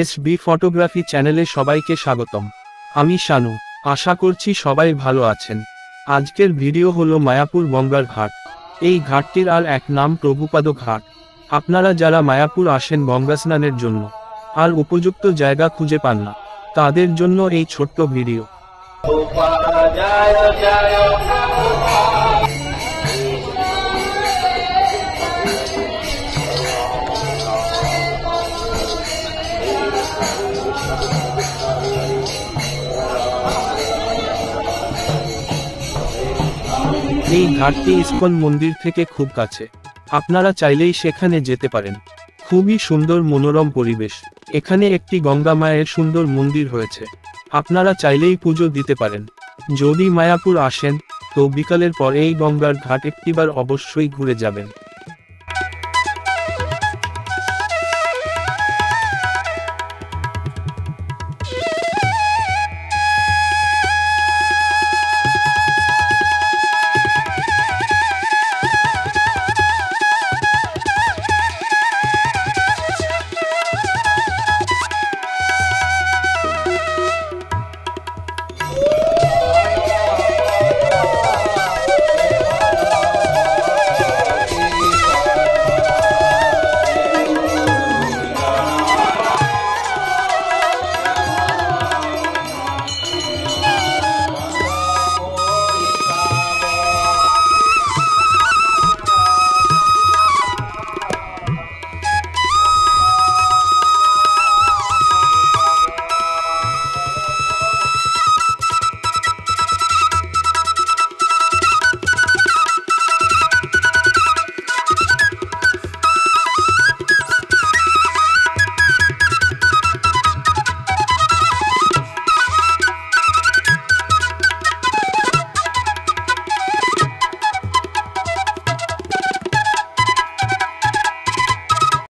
SB photography চ্যানেলে সবাইকে স্বাগতম। আমি শানু, আশা করছি সবাই ভালো আছেন। আজকের ভিডিও হলো মায়াপুর গঙ্গার ঘাট। এই ঘাটটির আর এক নাম প্রভুপাদ ঘাট। আপনারা যারা মায়াপুর আসেন গঙ্গা স্নানের জন্য আর উপযুক্ত জায়গা খুঁজে পান না, তাদের জন্য এই ছোট্ট ভিডিও। এই ঘাটটি ইস্কন মন্দির থেকে খুব কাছে, আপনারা চাইলেই সেখানে যেতে পারেন। খুবই সুন্দর মনোরম পরিবেশ। এখানে একটি গঙ্গা মায়ের সুন্দর মন্দির হয়েছে, আপনারা চাইলেই পুজো দিতে পারেন। যদি মায়াপুর আসেন তো বিকালের পর এই গঙ্গার ঘাট একটিবার অবশ্যই ঘুরে যাবেন।